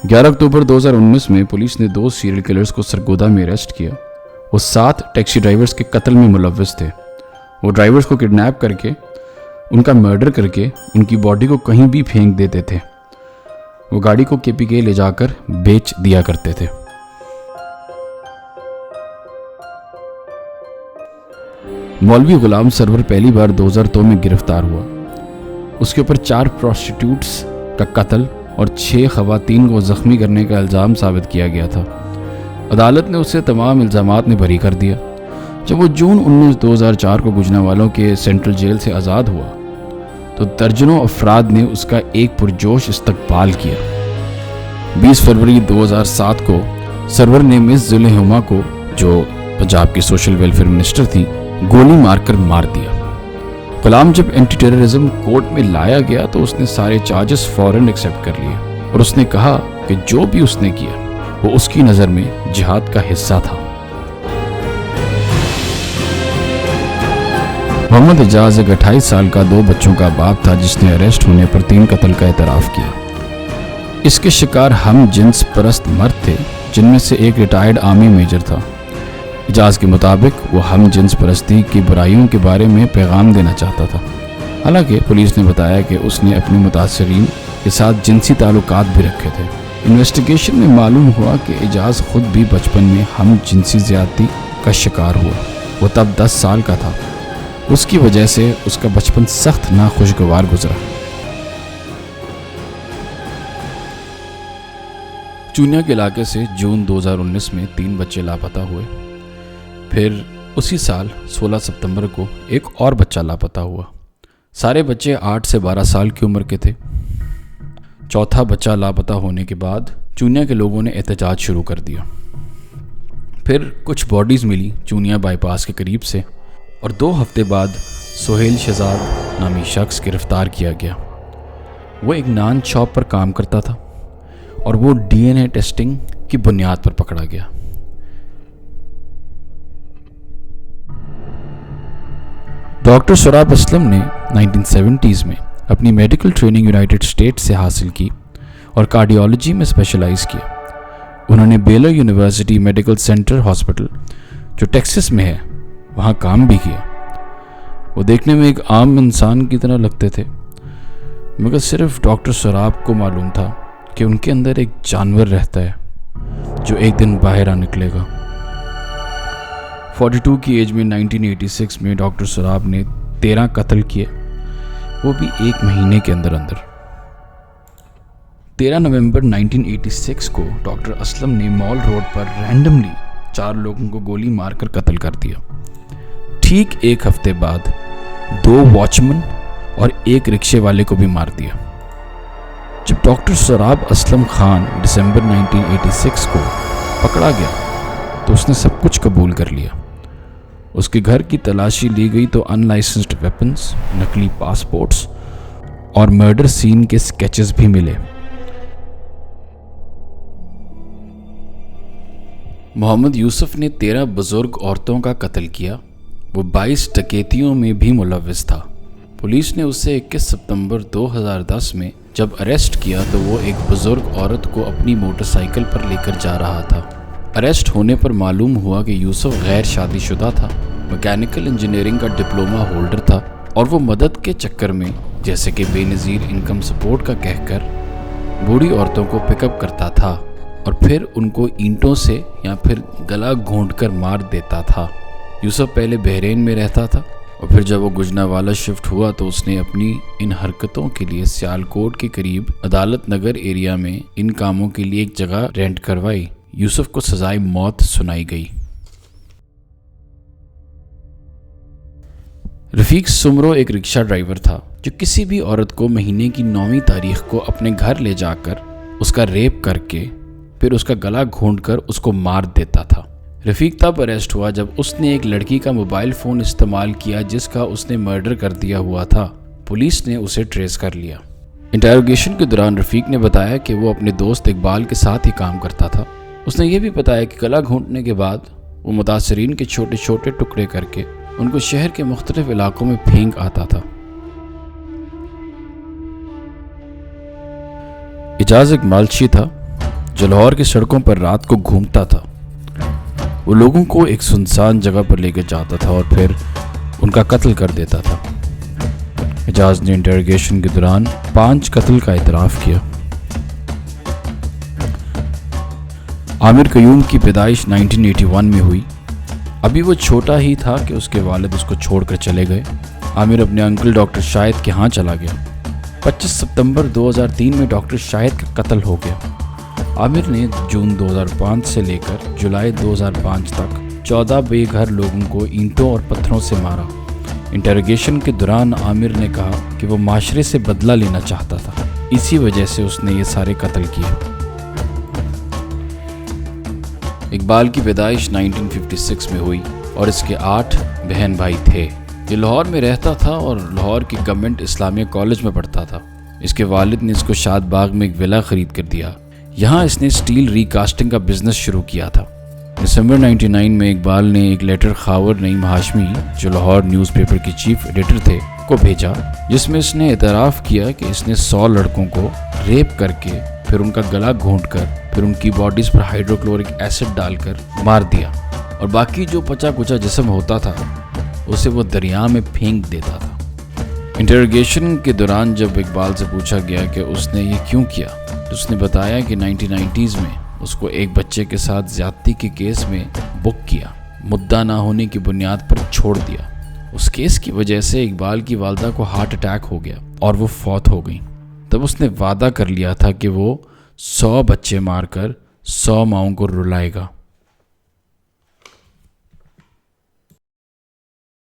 11 अक्टूबर 2019 में पुलिस ने 2 serial killers को सरगोदा में अरेस्ट किया। वो 7 टैक्सी ड्राइवर्स के कत्ल में मुलव्वस थे। वो ड्राइवर्स को किडनैप करके उनका मर्डर करके उनकी बॉडी को कहीं भी फेंक देते थे। वो गाड़ी को KPK ले जाकर बेच दिया करते थे। मौलवी गुलाम सरवर पहली बार 2002 में गिरफ्तार हुआ। उसके ऊपर 4 प्रोस्टिट्यूट्स का कत्ल और 6 खवातीन को जख्मी करने का इल्ज़ाम साबित किया गया था। अदालत ने उसे तमाम इल्ज़ामात में बरी कर दिया। जब वो जून 19, 2004 को गुजरांवाला के सेंट्रल जेल से आज़ाद हुआ तो दर्जनों अफराद ने उसका एक पुरजोश इस्तकबाल किया। 20 फरवरी 2007 को सरवर ने मिस जुलेहुमा को, जो पंजाब की सोशल वेलफेयर मिनिस्टर थी, गोली मारकर मार दिया। गुलाम जब एंटी टेररिज्म कोर्ट में लाया गया तो उसने सारे चार्जेस फौरन एक्सेप्ट कर लिए और उसने कहा कि जो भी उसने किया वो उसकी नज़र में जिहाद का हिस्सा था। मोहम्मद एजाज एक 28 साल का 2 बच्चों का बाप था जिसने अरेस्ट होने पर 3 कत्ल का एतराफ़ किया। इसके शिकार हम जिन्स परस्त मर्द थे, जिनमें से एक रिटायर्ड आर्मी मेजर था। एजाज के मुताबिक वो हम जिन्स परस्ती की बुराइयों के बारे में पैगाम देना चाहता था। हालांकि पुलिस ने बताया कि उसने अपने मुतासरीन के साथ जिनसी ताल्लुकात भी रखे थे। इन्वेस्टिगेशन में मालूम हुआ कि एजाज खुद भी बचपन में हम जिनसी ज़्यादती का शिकार हुआ। वो तब 10 साल का था। उसकी वजह से उसका बचपन सख्त नाखुशगवार गुजरा। चूनिया के इलाके से जून 2019 में 3 बच्चे लापता हुए। फिर उसी साल 16 सितंबर को एक और बच्चा लापता हुआ। सारे बच्चे 8 से 12 साल की उम्र के थे। चौथा बच्चा लापता होने के बाद चूनिया के लोगों ने एहतजाज शुरू कर दिया। फिर कुछ बॉडीज़ मिली चूनिया बाईपास के करीब से और 2 हफ्ते बाद सोहेल शहजाद नामी शख्स गिरफ्तार किया गया। वो एक नान शॉप पर काम करता था और वो DNA टेस्टिंग की बुनियाद पर पकड़ा गया। डॉक्टर सोराब असलम ने 1970s में अपनी मेडिकल ट्रेनिंग यूनाइटेड स्टेट्स से हासिल की और कार्डियोलॉजी में स्पेशलाइज किया। उन्होंने baler university medical centre hospital, जो टेक्सास में है, वहाँ काम भी किया। वो देखने में एक आम इंसान की तरह लगते थे, मगर सिर्फ डॉक्टर सोराब को मालूम था कि उनके अंदर एक जानवर रहता है जो एक दिन बाहर आ निकलेगा। 42 की एज में 1986 में डॉक्टर सोराब ने 13 कत्ल किए, वो भी 1 महीने के अंदर अंदर। 13 नवंबर 1986 को डॉक्टर असलम ने मॉल रोड पर रैंडमली 4 लोगों को गोली मारकर कत्ल कर दिया। ठीक 1 हफ्ते बाद 2 वॉचमैन और 1 रिक्शे वाले को भी मार दिया। जब डॉक्टर सोराब असलम खान दिसंबर 1986 को पकड़ा गया तो उसने सब कुछ कबूल कर लिया। उसके घर की तलाशी ली गई तो अनलाइसेंस्ड वेपन्स, नकली पासपोर्ट्स और मर्डर सीन के स्केचेस भी मिले। मोहम्मद यूसुफ ने 13 बुजुर्ग औरतों का कत्ल किया। वो 22 डकैतियों में भी मुलव्वस था। पुलिस ने उसे 21 सितंबर 2010 में जब अरेस्ट किया तो वो एक बुजुर्ग औरत को अपनी मोटरसाइकिल पर लेकर जा रहा था। अरेस्ट होने पर मालूम हुआ कि यूसुफ गैर शादीशुदा था, मैकेनिकल इंजीनियरिंग का डिप्लोमा होल्डर था और वो मदद के चक्कर में, जैसे कि बेनज़ीर इनकम सपोर्ट का कहकर, बूढ़ी औरतों को पिकअप करता था और फिर उनको ईंटों से या फिर गला घोंटकर मार देता था। यूसुफ पहले बहरीन में रहता था और फिर जब वो गुजरांवाला शिफ्ट हुआ तो उसने अपनी इन हरकतों के लिए सियालकोट के करीब अदालत नगर एरिया में इन कामों के लिए एक जगह रेंट करवाई। यूसुफ को सजाए मौत सुनाई गई। रफीक सुमरो एक रिक्शा ड्राइवर था जो किसी भी औरत को महीने की 9वीं तारीख को अपने घर ले जाकर उसका रेप करके फिर उसका गला घोंटकर उसको मार देता था। रफीक तब अरेस्ट हुआ जब उसने एक लड़की का मोबाइल फ़ोन इस्तेमाल किया जिसका उसने मर्डर कर दिया हुआ था। पुलिस ने उसे ट्रेस कर लिया। इंटरोगेशन के दौरान रफीक ने बताया कि वो अपने दोस्त इकबाल के साथ ही काम करता था। उसने ये भी बताया कि गला घोंटने के बाद वो मुतासरीन के छोटे छोटे टुकड़े करके उनको शहर के मुख्तलिफ इलाकों में फेंक आता था। एजाज एक मालशी था जो लाहौर की सड़कों पर रात को घूमता था। वो लोगों को एक सुनसान जगह पर लेकर जाता था और फिर उनका कत्ल कर देता था। एजाज ने इंटरोगेशन के दौरान 5 कत्ल का इतराफ़ किया। आमिर कयूम की पैदाइश 1981 में हुई। अभी वो छोटा ही था कि उसके वालिद उसको छोड़कर चले गए। आमिर अपने अंकल डॉक्टर शाहिद के यहाँ चला गया। 25 सितंबर 2003 में डॉक्टर शाहिद का कत्ल हो गया। आमिर ने जून 2005 से लेकर जुलाई 2005 तक 14 बेघर लोगों को ईंटों और पत्थरों से मारा। इंटरोगेशन के दौरान आमिर ने कहा कि वो माशरे से बदला लेना चाहता था, इसी वजह से उसने ये सारे कत्ल किए। इकबाल की पैदाइश 1956 में हुई और इसके 8 बहन भाई थे। ये लाहौर में रहता था और लाहौर की गवर्नमेंट इस्लामिया कॉलेज में पढ़ता था। इसके वालिद ने इसको शाद बाग में एक विला खरीद कर दिया। यहाँ इसने स्टील रिकास्टिंग का बिजनेस शुरू किया था। दिसंबर 1999 में इकबाल ने एक लेटर खावर नईम हाशमी, जो लाहौर न्यूज़पेपर के चीफ एडिटर थे, को भेजा, जिसमें इसने इतराफ़ किया कि इसने 100 लड़कों को रेप करके फिर उनका गला घोंटकर फिर उनकी बॉडीज़ पर हाइड्रोक्लोरिक एसिड डालकर मार दिया और बाकी जो पचा कुचा जिस्म होता था उसे वो दरिया में फेंक देता था। इंटरोगेशन के दौरान जब इकबाल से पूछा गया कि उसने ये क्यों किया, तो उसने बताया कि 1990s में उसको एक बच्चे के साथ ज़्यादती के केस में बुक किया, मुद्दा ना होने की बुनियाद पर छोड़ दिया। उस केस की वजह से इकबाल की वालदा को हार्ट अटैक हो गया और वो फौत हो गई। तब उसने वादा कर लिया था कि वो 100 बच्चे मारकर 100 माओं को रुलाएगा।